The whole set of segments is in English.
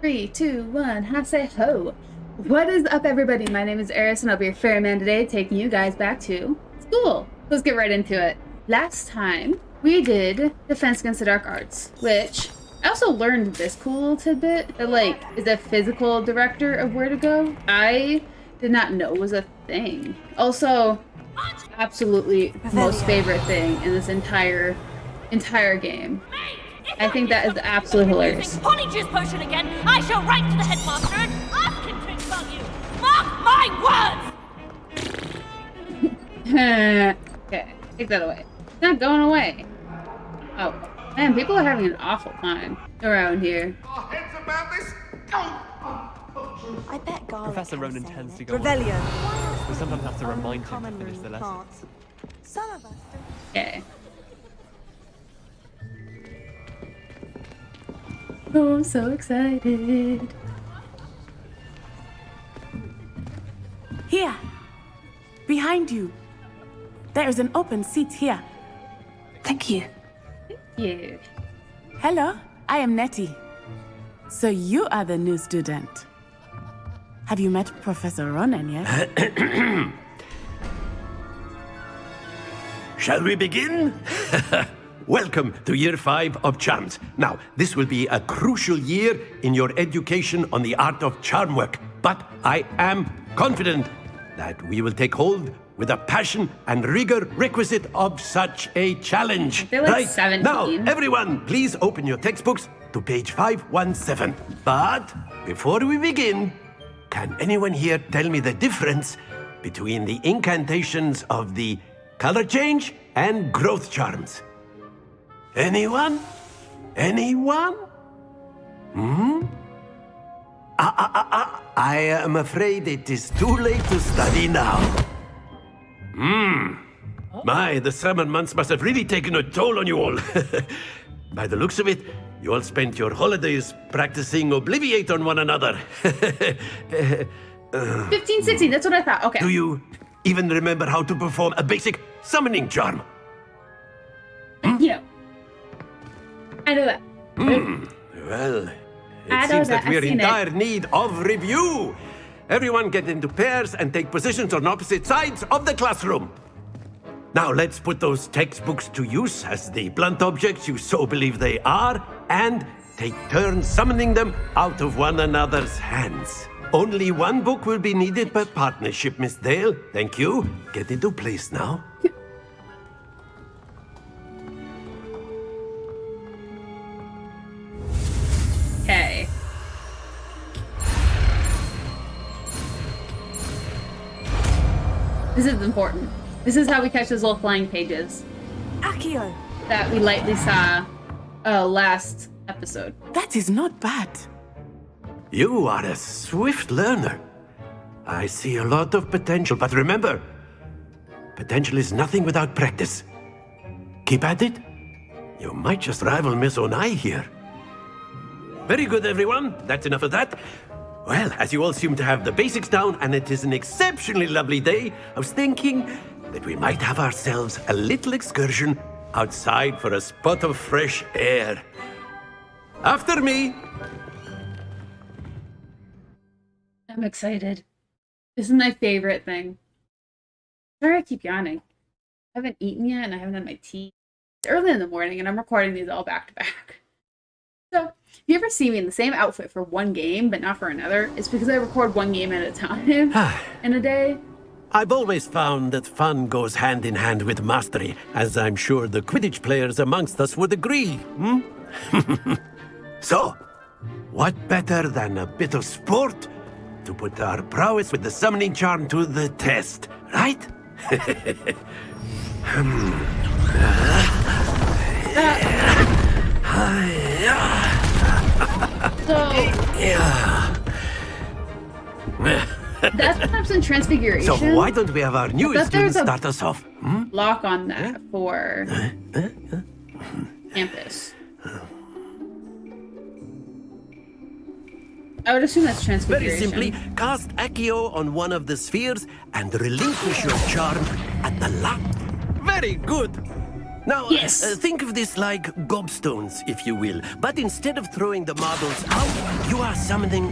Three, two, one, ha say ho. What is up, everybody? My name is Eris, and I'll be your ferryman today, taking you guys back to school. Let's get right into it. Last time, we did Defense Against the Dark Arts, which I also learned this cool little tidbit that, like, is a physical director of where to go. I did not know was a thing. Also, absolutely most favorite thing in this entire game. I think that is absolutely hilarious. Honey juice potion again. I shall write to the headmaster and ask him to expel you. Mark my words. Okay, take that away. It's not going away. Oh, man, people are having an awful time around here. Our heads about this? I bet Garlic Professor can Ronan say tends to it. go on. Rebellion. We sometimes have to remind him to Common finish the moving lesson. parts. Some of us don't. Okay. Oh, I'm so excited. Here! Behind you! There is an open seat here. Thank you. Yeah. Hello, I am Nettie. So you are the new student. Have you met Professor Ronan yet? Shall we begin? Welcome to Year 5 of Charms. Now, this will be a crucial year in your education on the art of charm work, but I am confident that we will take hold with the passion and rigor requisite of such a challenge. They're like right 17. now, everyone, please open your textbooks to page 517. But before we begin, can anyone here tell me the difference between the incantations of the color change and growth charms? Anyone? Anyone? I am afraid it is too late to study now. My, the summer months must have really taken a toll on you all. By the looks of it, you all spent your holidays practicing Obliviate on one another. 15, 16, that's what I thought. Okay. Do you even remember how to perform a basic summoning charm? You know. I know that. Well, I it know seems that. that we are I've in seen it. dire need of review. Everyone get into pairs and take positions on opposite sides of the classroom. Now let's put those textbooks to use as the blunt objects you so believe they are, and take turns summoning them out of one another's hands. Only one book will be needed per partnership, Miss Dale. Thank you. Get into place now. Okay. This is important. This is how we catch those little flying pages Accio! that we lightly saw last episode. That is not bad. You are a swift learner. I see a lot of potential, but remember, potential is nothing without practice. Keep at it. You might just rival Miss Onai here. Very good, everyone. That's enough of that. Well, as you all seem to have the basics down, and it is an exceptionally lovely day, I was thinking that we might have ourselves a little excursion outside for a spot of fresh air. After me. I'm excited. This is my favorite thing. Sorry I keep yawning. I haven't eaten yet and I haven't had my tea. It's early in the morning and I'm recording these all back to back. So, if you ever see me in the same outfit for one game but not for another, it's because I record one game at a time in a day. I've always found that fun goes hand in hand with mastery, as I'm sure the Quidditch players amongst us would agree. So, what better than a bit of sport to put our prowess with the summoning charm to the test, right? So, that's perhaps in Transfiguration. So why don't we have our newest But there's student a- start us off? Lock on that for campus. I would assume that's Very Transfiguration. simply, cast Accio on one of the spheres and relinquish your charm at the last. Very good. Now, Yes. think of this like gobstones, if you will. But instead of throwing the marbles out, you are summoning...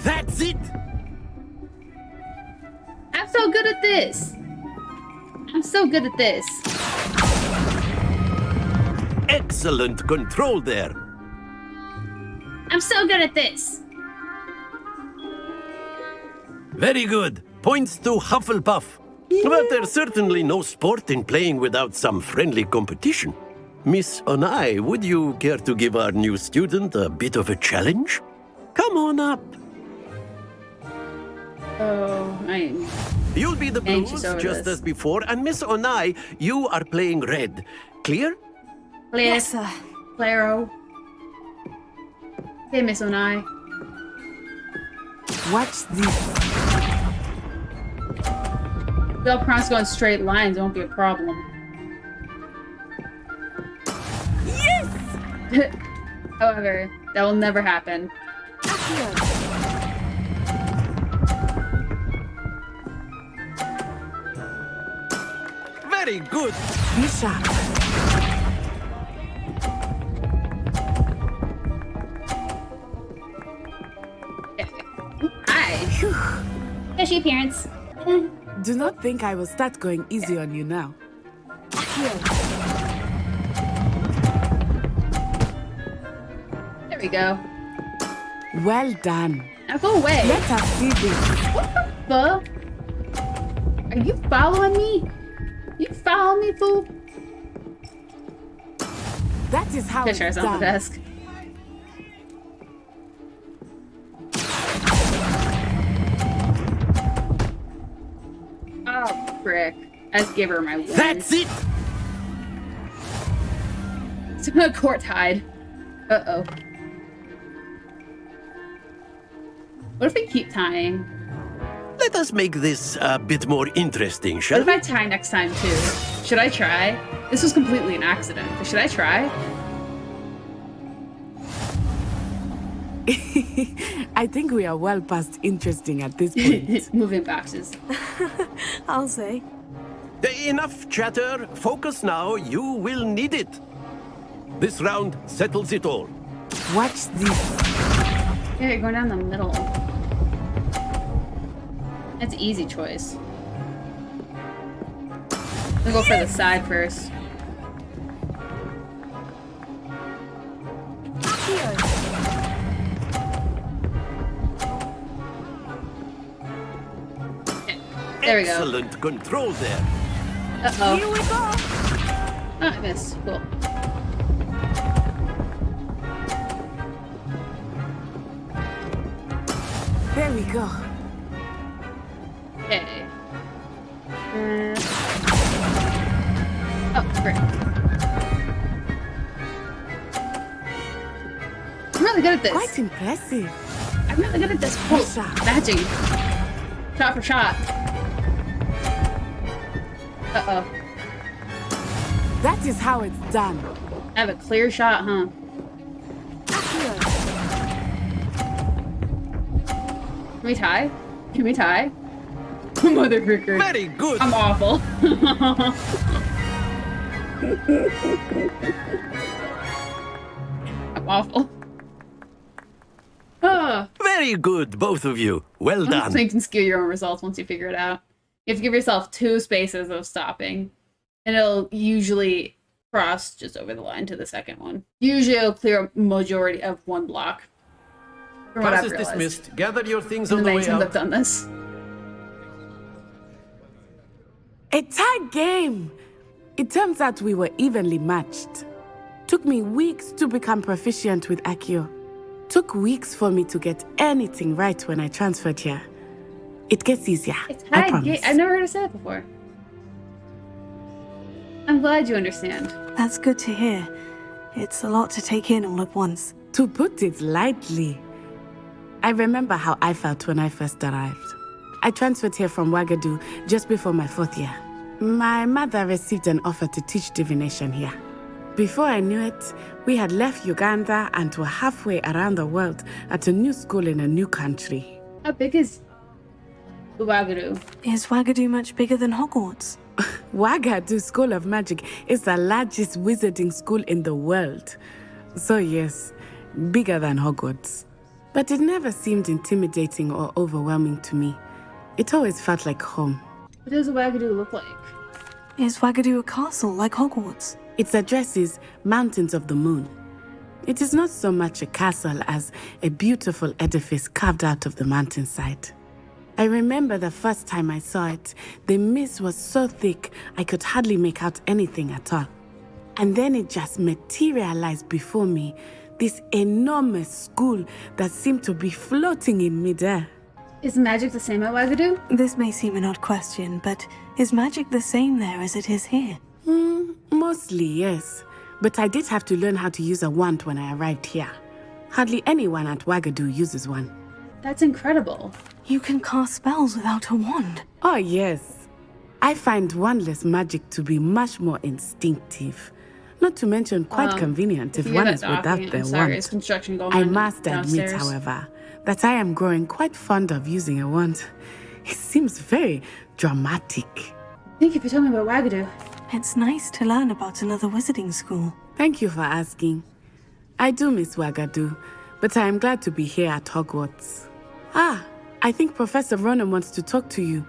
That's it! I'm so good at this. I'm so good at this. Excellent control there. I'm so good at this. Very good. Points to Hufflepuff. But there's certainly no sport in playing without some friendly competition. Miss Onai, would you care to give our new student a bit of a challenge? Come on up. Oh, You'll be the Anxious blues over just this. as before, and Miss Onai, you are playing red. Clear? Yes, sir. Claro. Hey, Miss Onai. Watch this. They'll promise to go in straight lines. It won't be a problem. Yes! However, that will never happen. Very good. Be sharp. Hi. Fishy appearance. Do not think I will start going easy on you now. There we go. Well done. Now go away. Let us see this. What the? Are you following me? You follow me, fool? That is how it's Fisher's on the done. desk. Oh, frick. I just gave her my win. That's it! Court tied. Uh-oh. What if we keep tying? Let us make this a bit more interesting, What shall if we? I tie next time, too? Should I try? This was completely an accident, but should I try? I think we are well past interesting at this point. Moving boxes. I'll say. Enough chatter. Focus now. You will need it. This round settles it all. Watch this. Yeah, you're going down the middle. That's an easy choice. We'll go for the side first. Okay, there we go. Excellent control there. Uh-oh. Here we go. Oh, I missed. Cool. There we go. Okay. Oh, great. I'm really good at this. Quite impressive. I'm really good at this. Oh, Shot. matching. Shot for shot. Uh-oh. That is how it's done. I have a clear shot, huh? Can we tie? Can we tie? Mother fricker. Very good. I'm awful. I'm awful. Oh, Very good, both of you. Well so done. you can skew your own results once you figure it out. You have to give yourself 2 spaces of stopping, and it'll usually cross just over the line to the second one. Usually it'll clear a majority of 1 block. From what Class I've is realized. dismissed. Gather your things In on the the many way times I've out. done this. A tie game. It turns out we were evenly matched. Took me weeks to become proficient with Accio. Took weeks for me to get anything right when I transferred here. It gets easier. It's I high promise. I've never heard her say that before. I'm glad you understand. That's good to hear. It's a lot to take in all at once. To put it lightly, I remember how I felt when I first arrived. I transferred here from Ouagadougou just before my 4th year. My mother received an offer to teach divination here. Before I knew it, we had left Uganda and were halfway around the world at a new school in a new country. How big is Ouagadougou? Is Ouagadougou much bigger than Hogwarts? Wagadu School of Magic is the largest wizarding school in the world. So yes, bigger than Hogwarts. But it never seemed intimidating or overwhelming to me. It always felt like home. What does a Wagadu look like? Is Wagadu a castle like Hogwarts? Its address is Mountains of the Moon. It is not so much a castle as a beautiful edifice carved out of the mountainside. I remember the first time I saw it, the mist was so thick I could hardly make out anything at all. And then it just materialized before me, this enormous school that seemed to be floating in midair. Is magic the same at Wagadu? This may seem an odd question, but is magic the same there as it is here? Mostly, yes. But I did have to learn how to use a wand when I arrived here. Hardly anyone at Wagadu uses one. That's incredible. You can cast spells without a wand. Oh, yes. I find wandless magic to be much more instinctive. Not to mention quite convenient if you one get is that without docking, their I'm sorry, wand. it's construction going I on must admit, downstairs. however, that I am growing quite fond of using a wand. It seems very dramatic. Thank you for telling me about Wagadu. It's nice to learn about another wizarding school. Thank you for asking. I do miss Wagadu, but I am glad to be here at Hogwarts. Ah, I think Professor Ronan wants to talk to you.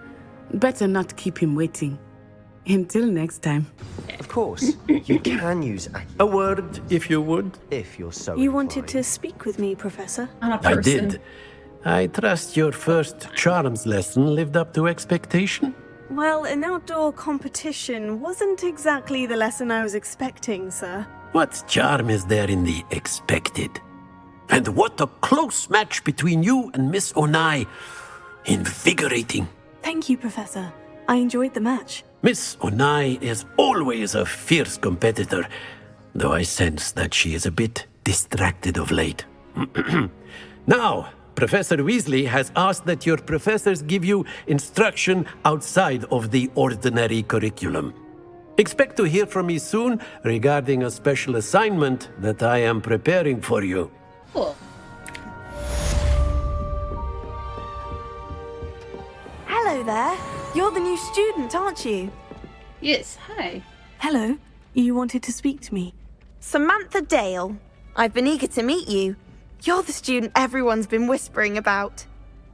Better not keep him waiting. Until next time. Of course, you can use A word, if you would. if you're so You wanted inclined. to speak with me, Professor? On a I person. did. I trust your first charms lesson lived up to expectation? Well, an outdoor competition wasn't exactly the lesson I was expecting, sir. What charm is there in the expected? And what a close match between you and Miss Onai. Invigorating. Thank you, Professor. I enjoyed the match. Miss Onai is always a fierce competitor, though I sense that she is a bit distracted of late. Now, Professor Weasley has asked that your professors give you instruction outside of the ordinary curriculum. Expect to hear from me soon regarding a special assignment that I am preparing for you. Cool. Hello there. You're the new student, aren't you? Yes, hi. Hello. You wanted to speak to me. Samantha Dale. I've been eager to meet you. You're the student everyone's been whispering about.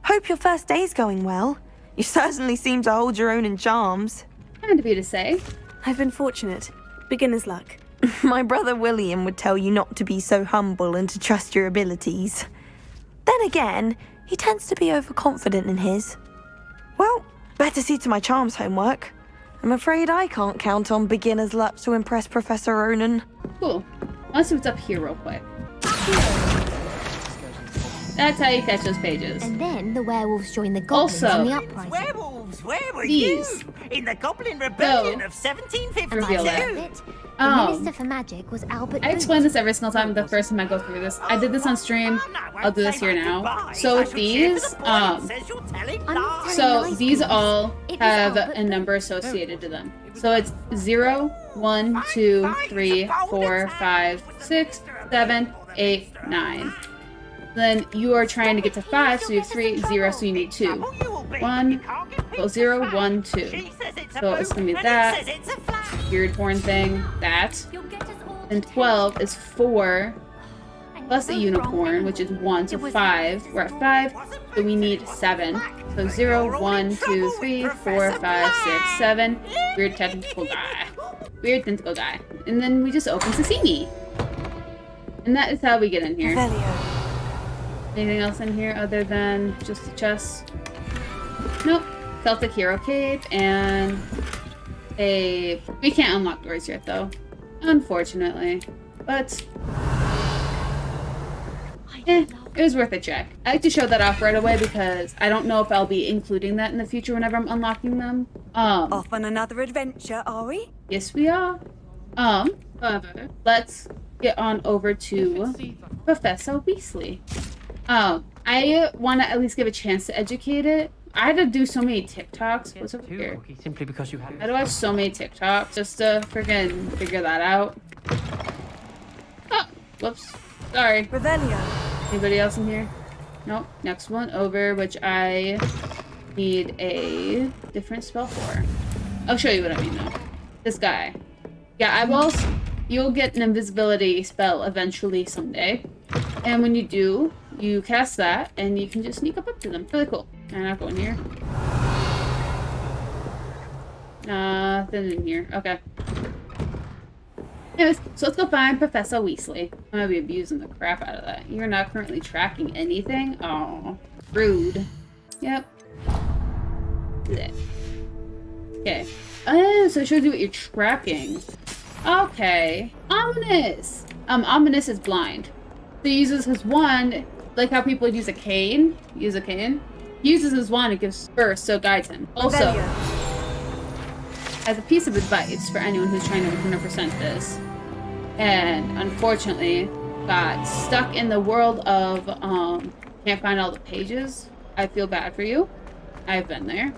Hope your first day's going well. You certainly seem to hold your own in charms. Kind of you to say. I've been fortunate. Beginner's luck. My brother William would tell you not to be so humble and to trust your abilities. Then again, he tends to be overconfident in his. Well, better see to my charms homework. I'm afraid I can't count on beginner's luck to impress Professor Ronan. Cool. Let's see what's up here real quick. That's how you catch those pages. And then the werewolves joined the goblins Also, in the uprising. Werewolves, where were These. you? In the Goblin Rebellion So, of 1752. reveal that. The Minister for Magic was Albert I explain Booth. this every single time the first time I go through this. I did this on stream. I'll do this here now. So with these, I'm so telling these lies, all it was have Albert a number Booth. associated to them. So it's 0, 1, 2, 3, 4, 5, 6, 7, 8, 9. Then you are trying to get to 5, so you have 3, 0, so you need 2. 1, well, 0, 1, 2. So it's gonna be that weird horn thing, that. Then 12 is 4 plus a unicorn, which is 1, so 5. We're at 5, so we need 7. So 0, 1, 2, 3, 4, 5, 6, 7. Weird tentacle guy. Weird tentacle guy. And then we just open Sasimi. And that is how we get in here. Revelio. Anything else in here other than just the chest? Nope. Celtic Hero Cape and a... We can't unlock doors yet though. Unfortunately. But... it was worth a check. I like to show that off right away because I don't know if I'll be including that in the future whenever I'm unlocking them. Off on another adventure, are we? Yes we are. However, let's get on over to Professor Weasley. I want to at least give a chance to educate it. I had to do so many TikToks. What's over here? Simply because you had. I had to watch so many TikToks just to freaking figure that out. Oh, whoops. Sorry. Revelio. Anybody else in here? Nope. Next one over, which I need a different spell for. I'll show you what I mean though. This guy. Yeah, eyeballs. You'll get an invisibility spell eventually someday. And when you do, you cast that and you can just sneak up to them. Really cool. I'm not going here. Nothing in here. Okay. Anyways, so let's go find Professor Weasley. I'm gonna be abusing the crap out of that. You're not currently tracking anything? Oh, rude. Yep. Blech. Okay. Oh, so it shows you what you're tracking. Okay. Ominous! Ominous is blind. So he uses his wand, like how people use a cane. Use a cane. He uses his wand, it gives burst, so it guides him. Also, as a piece of advice for anyone who's trying to 100% this, and unfortunately got stuck in the world of can't find all the pages, I feel bad for you. I've been there.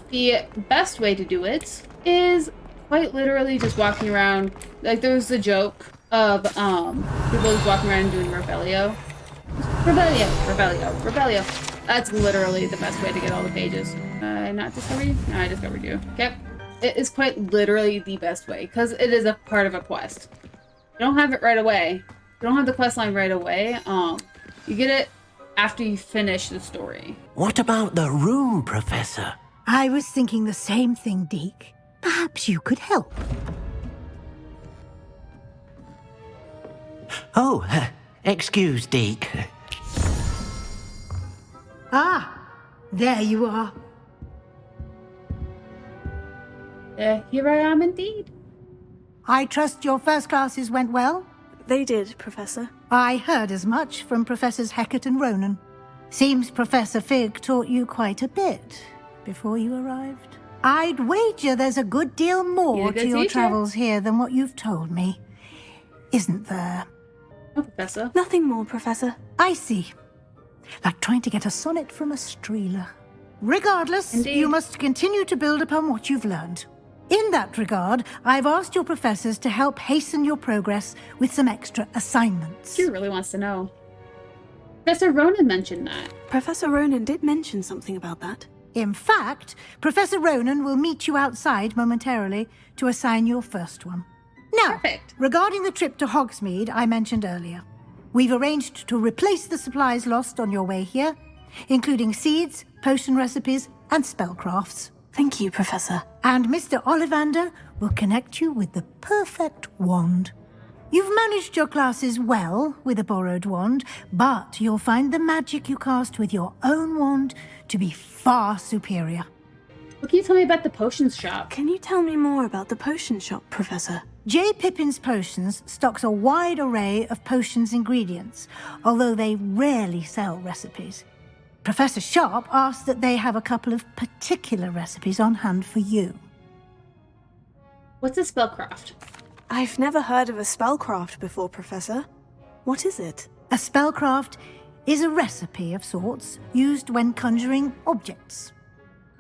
The best way to do it is quite literally just walking around. Like there was a joke of people just walking around and doing Revelio. Revelio. That's literally the best way to get all the pages. Not discovered you? No, I discovered you. Okay. It is quite literally the best way, because it is a part of a quest. You don't have it right away. You don't have the quest line right away. You get it after you finish the story. What about the room, Professor? I was thinking the same thing, Deke. Perhaps you could help. Oh, excuse, Deke. Ah, there you are. Here I am indeed. I trust your first classes went well? They did, Professor. I heard as much from Professors Hecat and Ronan. Seems Professor Fig taught you quite a bit before you arrived. I'd wager there's a good deal more to your travels here than what you've told me. Isn't there? Oh, Professor. Nothing more, Professor. I see. Like trying to get a sonnet from a streeler. Regardless, you must continue to build upon what you've learned. In that regard, I've asked your professors to help hasten your progress with some extra assignments. She really wants to know. Professor Ronan mentioned that. Professor Ronan did mention something about that. In fact, Professor Ronan will meet you outside momentarily to assign your first one. Now, regarding the trip to Hogsmeade I mentioned earlier, we've arranged to replace the supplies lost on your way here, including seeds, potion recipes, and spellcrafts. Thank you, Professor. And Mr. Ollivander will connect you with the perfect wand. You've managed your classes well with a borrowed wand, but you'll find the magic you cast with your own wand to be far superior. What can you tell me about the potions shop? Can you tell me more about the potion shop, Professor? J. Pippin's Potions stocks a wide array of potions ingredients, although they rarely sell recipes. Professor Sharp asked that they have a couple of particular recipes on hand for you. What's a spellcraft? I've never heard of a spellcraft before, Professor. What is it? A spellcraft is a recipe of sorts used when conjuring objects.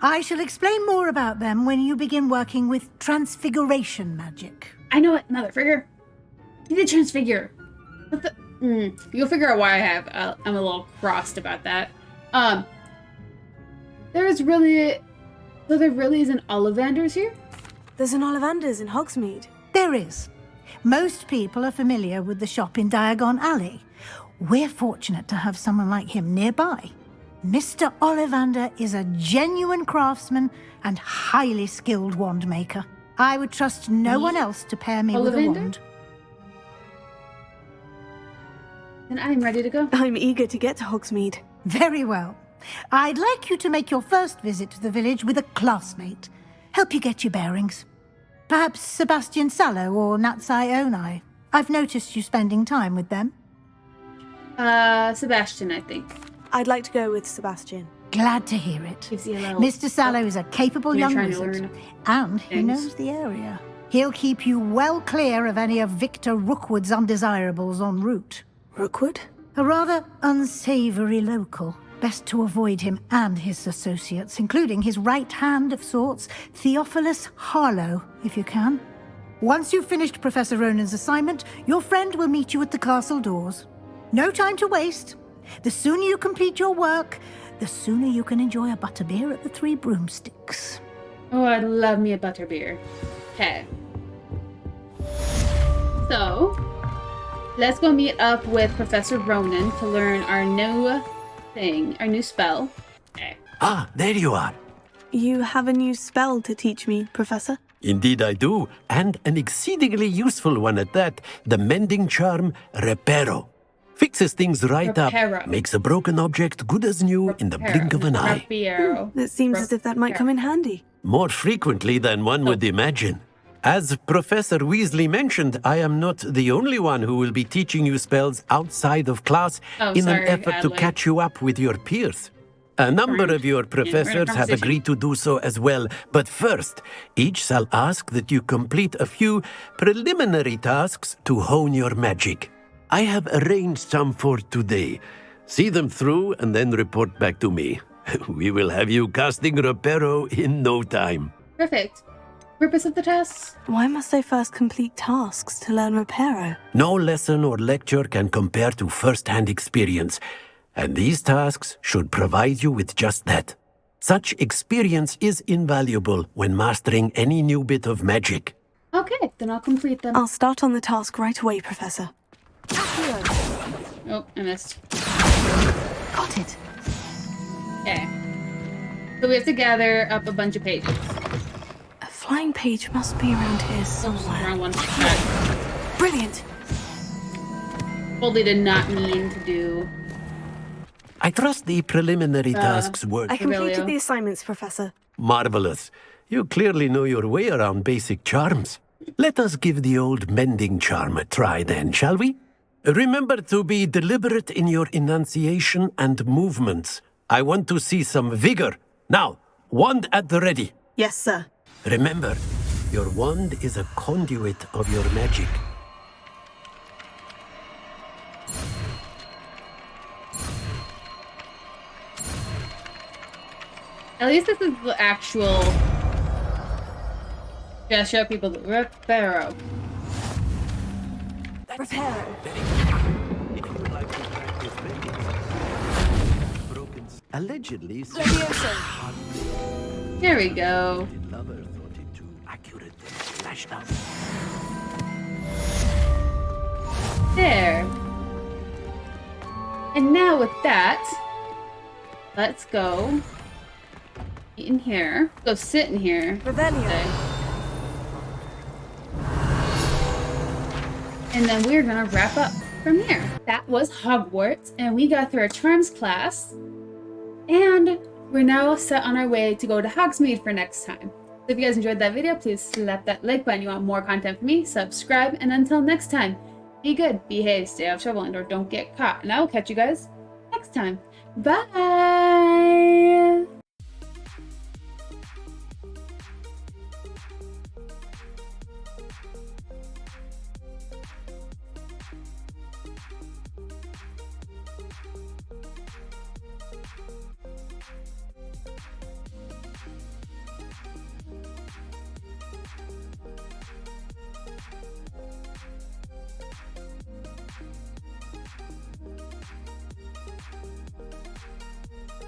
I shall explain more about them when you begin working with transfiguration magic. I know it, motherfigger. You did transfigure. What the? You'll figure out why I'm a little crossed about that. There really is an Ollivander's here? There's an Ollivander's in Hogsmeade. There is. Most people are familiar with the shop in Diagon Alley. We're fortunate to have someone like him nearby. Mr. Ollivander is a genuine craftsman and highly skilled wand maker. I would trust no one else to pair me with a wand. Then I'm ready to go. I'm eager to get to Hogsmeade. Very well. I'd like you to make your first visit to the village with a classmate. Help you get your bearings. Perhaps Sebastian Sallow or Natsai Onai. I've noticed you spending time with them. Sebastian, I think. I'd like to go with Sebastian. Glad to hear it. Mr. Sallow is a capable young wizard, and he knows the area. He'll keep you well clear of any of Victor Rookwood's undesirables en route. Rookwood? A rather unsavory local. Best to avoid him and his associates, including his right hand of sorts, Theophilus Harlow, if you can. Once you've finished Professor Ronan's assignment, your friend will meet you at the castle doors. No time to waste. The sooner you complete your work, the sooner you can enjoy a butterbeer at the Three Broomsticks. Oh, I love me a butterbeer. Okay. So, let's go meet up with Professor Ronan to learn our new thing, our new spell. Okay. Ah, there you are. You have a new spell to teach me, Professor? Indeed I do, and an exceedingly useful one at that. The mending charm, Reparo. Fixes things right Reparo. up, makes a broken object good as new in the blink of an eye. Reparo. It seems as if that might come in handy. More frequently than one would imagine. As Professor Weasley mentioned, I am not the only one who will be teaching you spells outside of class in an effort to catch you up with your peers. A number of your professors have agreed to do so as well, but first, each shall ask that you complete a few preliminary tasks to hone your magic. I have arranged some for today. See them through and then report back to me. We will have you casting Reparo in no time. Perfect. Purpose of the tests? Why must I first complete tasks to learn Reparo? No lesson or lecture can compare to first-hand experience, and these tasks should provide you with just that. Such experience is invaluable when mastering any new bit of magic. Okay, then I'll complete them. I'll start on the task right away, Professor. Oh, I missed. Got it. Okay. So we have to gather up a bunch of pages. A flying page must be around here somewhere. Around one. Brilliant. Totally did not mean to do. I trust the preliminary tasks work. I completed the assignments, Professor. Marvelous. You clearly know your way around basic charms. Let us give the old mending charm a try then, shall we? Remember to be deliberate in your enunciation and movements. I want to see some vigor. Now, wand at the ready. Yes, sir. Remember, your wand is a conduit of your magic. At least this is the actual. Just show people the Reparo. Reparo. Allegedly. There we go. There. And now with that, let's go in here. Go sit in here. And then we're gonna wrap up from here. That was Hogwarts, and we got through our charms class. And we're now set on our way to go to Hogsmeade for next time. So if you guys enjoyed that video, please slap that like button. You want more content from me, subscribe, and until next time, be good, behave, stay out of trouble, and or don't get caught. And I will catch you guys next time. Bye!